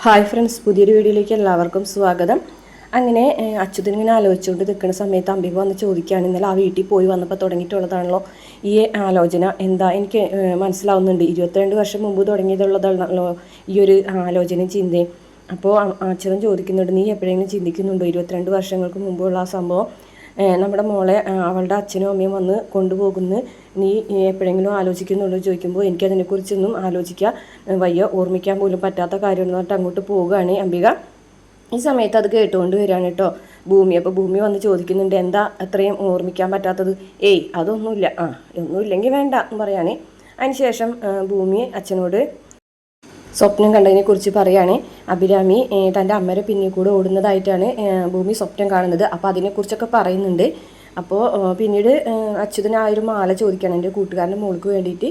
Hi friends, പുതിയൊരു വീഡിയോയിലേക്ക് എല്ലാവർക്കും സ്വാഗതം. അങ്ങനെ അച്യുതൻ ഇങ്ങനെ ആലോചിച്ചുകൊണ്ട് നിൽക്കുന്ന സമയത്ത് അംബിക വന്ന് ചോദിക്കുകയാണ്, ഇന്നലെ ആ വീട്ടിൽ പോയി വന്നപ്പോൾ തുടങ്ങിയിട്ടുള്ളതാണല്ലോ ഈ ആലോചന, എന്താ എനിക്ക് മനസ്സിലാവുന്നുണ്ട്, 22 വർഷം മുമ്പ് തുടങ്ങിയതുള്ളതാണല്ലോ ഈ ഒരു ആലോചനയും ചിന്തയും. അപ്പോൾ അച്യുതൻ ചോദിക്കുന്നുണ്ട്, നീ എപ്പോഴെങ്കിലും ചിന്തിക്കുന്നുണ്ടോ 22 വർഷങ്ങൾക്ക് മുമ്പുള്ള ആ സംഭവം, നമ്മുടെ മോളെ അവളുടെ അച്ഛനും അമ്മയും വന്ന് കൊണ്ടുപോകുന്നു, നീ എപ്പോഴെങ്കിലും ആലോചിക്കുന്നുണ്ടോ ചോദിക്കുമ്പോൾ എനിക്കതിനെക്കുറിച്ചൊന്നും ആലോചിക്കാൻ വയ്യ, ഓർമ്മിക്കാൻ പോലും പറ്റാത്ത കാര്യമെന്ന് പറഞ്ഞിട്ട് അങ്ങോട്ട് പോവുകയാണ് അംബിക. ഈ സമയത്ത് അത് കേട്ടുകൊണ്ട് വരികയാണ് കേട്ടോ ഭൂമി. അപ്പോൾ ഭൂമി വന്ന് ചോദിക്കുന്നുണ്ട്, എന്താ അത്രയും ഓർമ്മിക്കാൻ പറ്റാത്തത്? ഏയ് അതൊന്നുമില്ല, ഒന്നുമില്ലെങ്കിൽ വേണ്ട എന്ന് പറയുകയാണ്. അതിനുശേഷം ഭൂമി അച്ഛനോട് സ്വപ്നം കണ്ടതിനെക്കുറിച്ച് പറയുകയാണ്. അഭിരാമി തൻ്റെ അമ്മയുടെ പിന്നിൽ കൂടെ ഓടുന്നതായിട്ടാണ് ഭൂമി സ്വപ്നം കാണുന്നത്. അപ്പോൾ അതിനെക്കുറിച്ചൊക്കെ പറയുന്നുണ്ട്. അപ്പോൾ പിന്നീട് അച്യുതൻ ആ ഒരു മാല ചോദിക്കണം, എൻ്റെ കൂട്ടുകാരൻ്റെ മോൾക്ക് വേണ്ടിയിട്ട്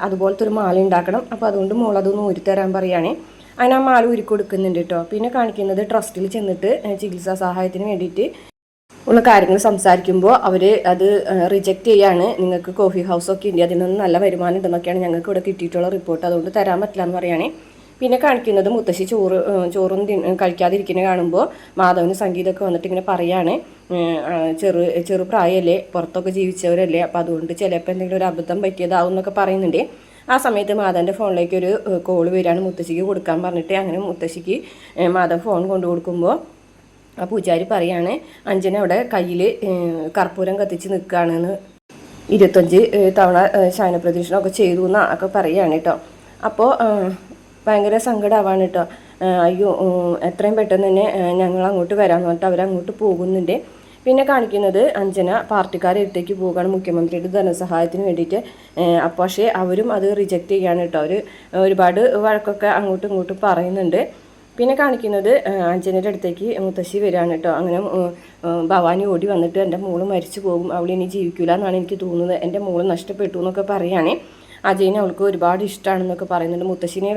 അതുപോലത്തെ ഒരു മാല ഉണ്ടാക്കണം, അപ്പോൾ അതുകൊണ്ട് മോൾ അതൊന്ന് ഊരിത്തരാൻ പറയുകയാണ്. അതിന് ആ മാല ഊരി കൊടുക്കുന്നുണ്ട് കേട്ടോ. പിന്നെ കാണിക്കുന്നത് ട്രസ്റ്റിൽ ചെന്നിട്ട് ചികിത്സാ സഹായത്തിന് വേണ്ടിയിട്ട് ഉള്ള കാര്യങ്ങൾ സംസാരിക്കുമ്പോൾ അവർ അത് റിജക്റ്റ് ചെയ്യാണ്. നിങ്ങൾക്ക് കോഫി ഹൗസൊക്കെ ഉണ്ട്, അതിനൊന്നും നല്ല വരുമാനം ഉണ്ടെന്നൊക്കെയാണ് ഞങ്ങൾക്ക് ഇവിടെ കിട്ടിയിട്ടുള്ള റിപ്പോർട്ട്, അതുകൊണ്ട് തരാൻ പറ്റില്ല എന്ന് പറയുകയാണ്. പിന്നെ കാണിക്കുന്നത് മുത്തശ്ശി ചോറൊന്നും കഴിക്കാതിരിക്കുന്നത് കാണുമ്പോൾ മാധവന് സംഗീതമൊക്കെ വന്നിട്ട് ഇങ്ങനെ പറയാണ്, ചെറു പ്രായമല്ലേ, പുറത്തൊക്കെ ജീവിച്ചവരല്ലേ, അപ്പോൾ അതുകൊണ്ട് ചിലപ്പോൾ എന്തെങ്കിലും ഒരു അബദ്ധം പറ്റിയതാവും എന്നൊക്കെ പറയുന്നുണ്ട്. ആ സമയത്ത് മാധവൻ്റെ ഫോണിലേക്ക് ഒരു കോള് വരികയാണ്, മുത്തശ്ശിക്ക് കൊടുക്കാൻ പറഞ്ഞിട്ട്. അങ്ങനെ മുത്തശ്ശിക്ക് മാധവൻ ഫോൺ കൊണ്ടു കൊടുക്കുമ്പോൾ ആ പൂജാരി പറയാണ്, അഞ്ജന അവിടെ കയ്യിൽ കർപ്പൂരം കത്തിച്ച് നിൽക്കുകയാണെന്ന്, 25 തവണ ശയനപ്രദക്ഷിണമൊക്കെ ചെയ്തു എന്നൊക്കെ പറയുകയാണ് കേട്ടോ. അപ്പോൾ ഭയങ്കര സങ്കടമാവാണ് കേട്ടോ. അയ്യോ, എത്രയും പെട്ടെന്ന് തന്നെ ഞങ്ങൾ അങ്ങോട്ട് വരാമെന്ന് പറഞ്ഞിട്ട് അവരങ്ങോട്ട് പോകുന്നുണ്ട്. പിന്നെ കാണിക്കുന്നത് അഞ്ജന പാർട്ടിക്കാരെ അടുത്തേക്ക് പോവുകയാണ് മുഖ്യമന്ത്രിയുടെ ധനസഹായത്തിന് വേണ്ടിയിട്ട്. അപ്പോൾ പക്ഷേ അവരും അത് റിജക്റ്റ് ചെയ്യാണ് കേട്ടോ. അവർ ഒരുപാട് വഴക്കൊക്കെ അങ്ങോട്ടും ഇങ്ങോട്ടും പറയുന്നുണ്ട്. പിന്നെ കാണിക്കുന്നത് അഞ്ജനയുടെ അടുത്തേക്ക് മുത്തശ്ശി വരികയാണ് കേട്ടോ. അങ്ങനെ ഭവാനി ഓടി വന്നിട്ട് എൻ്റെ മോള് മരിച്ചു പോകും, അവൾ ഇനി ജീവിക്കില്ല എന്നാണ് എനിക്ക് തോന്നുന്നത്, എൻ്റെ മോള് നഷ്ടപ്പെട്ടു എന്നൊക്കെ പറയുകയാണ്. അജയിനെ അവൾക്ക് ഒരുപാട് ഇഷ്ടമാണെന്നൊക്കെ പറയുന്നുണ്ട്. മുത്തശ്ശിനെ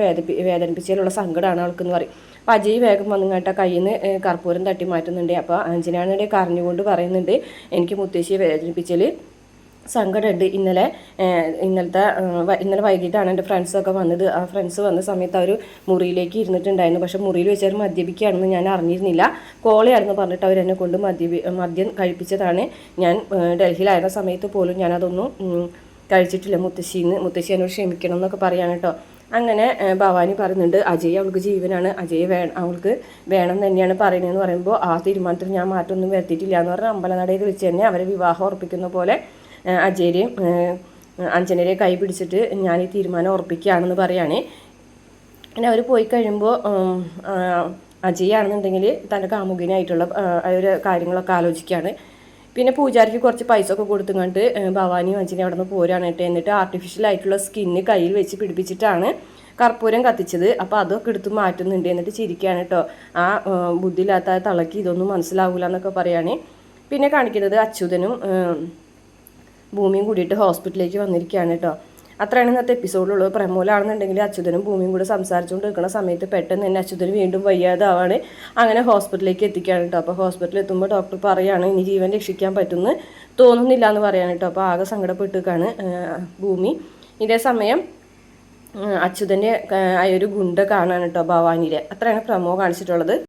വേദനിപ്പിച്ചതിലുള്ള സങ്കടമാണ് അവൾക്കെന്ന് പറയും. അപ്പോൾ അജയ് വേഗം വന്നു കേട്ടോ കയ്യിൽ നിന്ന് കർപ്പൂരം തട്ടി മാറ്റുന്നുണ്ട്. അപ്പോൾ അഞ്ജനാണിടെ കരഞ്ഞുകൊണ്ട് പറയുന്നുണ്ട്, എനിക്ക് മുത്തശ്ശിയെ വേദനിപ്പിച്ചതിൽ സങ്കടമുണ്ട്. ഇന്നലെ വൈകിട്ടാണ് എൻ്റെ ഫ്രണ്ട്സൊക്കെ വന്നത്. ആ ഫ്രണ്ട്സ് വന്ന സമയത്ത് അവർ മുറിയിലേക്ക് ഇരുന്നിട്ടുണ്ടായിരുന്നു. പക്ഷേ മുറിയിൽ വെച്ച് അവർ മദ്യപിക്കുകയാണെന്ന് ഞാൻ അറിഞ്ഞിരുന്നില്ല. കോളയാണെന്ന് പറഞ്ഞിട്ട് അവരെന്നെ കൊണ്ട് മദ്യം കഴിപ്പിച്ചതാണ്. ഞാൻ ഡൽഹിയിലായിരുന്ന സമയത്ത് പോലും ഞാനതൊന്നും കഴിച്ചിട്ടില്ല. മുത്തശ്ശി എന്നോട് ക്ഷമിക്കണം എന്നൊക്കെ പറയാണ് കേട്ടോ. അങ്ങനെ ഭവാനി പറയുന്നുണ്ട്, അജയ് അവൾക്ക് ജീവനാണ്, അവൾക്ക് വേണം തന്നെയാണ് പറയുന്നതെന്ന് പറയുമ്പോൾ ആ തീരുമാനത്തിൽ ഞാൻ മാറ്റമൊന്നും വരുത്തിയിട്ടില്ല എന്ന് പറഞ്ഞാൽ അമ്പലനടയിൽ വെച്ച് തന്നെ അവരെ വിവാഹം ഉറപ്പിക്കുന്ന പോലെ അജയരെയും അഞ്ജനരെയും കൈ പിടിച്ചിട്ട് ഞാൻ ഈ തീരുമാനം ഉറപ്പിക്കുകയാണെന്ന് പറയുകയാണ്. പിന്നെ അവർ പോയി കഴിയുമ്പോൾ അജയാണെന്നുണ്ടെങ്കിൽ തൻ്റെ കാമുകനായിട്ടുള്ള ഒരു കാര്യങ്ങളൊക്കെ ആലോചിക്കുകയാണ്. പിന്നെ പൂജാരിക്ക് കുറച്ച് പൈസ ഒക്കെ കൊടുത്തുകൊണ്ട് ഭവാനിയും അഞ്ജനെ അവിടെ നിന്ന് പോരാണ് കേട്ടോ. എന്നിട്ട് ആർട്ടിഫിഷ്യലായിട്ടുള്ള സ്കിന്ന് കയ്യിൽ വെച്ച് പിടിപ്പിച്ചിട്ടാണ് കർപ്പൂരം കത്തിച്ചത്. അപ്പോൾ അതൊക്കെ എടുത്ത് മാറ്റുന്നുണ്ട്. എന്നിട്ട് ചിരിക്കുകയാണ് കേട്ടോ. ആ ബുദ്ധിയില്ലാത്ത തളയ്ക്ക് ഇതൊന്നും മനസ്സിലാവില്ല എന്നൊക്കെ പറയുകയാണ്. പിന്നെ കാണിക്കുന്നത് അച്യുതനും ഭൂമിയും കൂടിയിട്ട് ഹോസ്പിറ്റലിലേക്ക് വന്നിരിക്കുകയാണ് കേട്ടോ. അത്രയാണ് ഇന്നത്തെ എപ്പിസോഡിലുള്ളത്. പ്രമോലാണെന്നുണ്ടെങ്കിൽ അച്യുതനും ഭൂമിയും കൂടെ സംസാരിച്ചുകൊണ്ട് നിൽക്കുന്ന സമയത്ത് പെട്ടെന്ന് തന്നെ അച്യുതന് വീണ്ടും വയ്യാതാവാണ്. അങ്ങനെ ഹോസ്പിറ്റലിലേക്ക് എത്തിക്കുകയാണ് കേട്ടോ. അപ്പോൾ ഹോസ്പിറ്റലിൽ എത്തുമ്പോൾ ഡോക്ടർ പറയുകയാണ്, ഇനി ജീവൻ രക്ഷിക്കാൻ പറ്റുമെന്ന് തോന്നുന്നില്ല എന്ന് പറയാണ് കേട്ടോ. അപ്പോൾ ആകെ സങ്കടപ്പെട്ടിരിക്കുകയാണ് ഭൂമി. ഇതേ സമയം അച്യുതൻ്റെ ആ ഒരു ഗുണ്ട കാണാൻ കേട്ടോ ഭവാനിയുടെ. അത്രയാണ് പ്രമോ കാണിച്ചിട്ടുള്ളത്.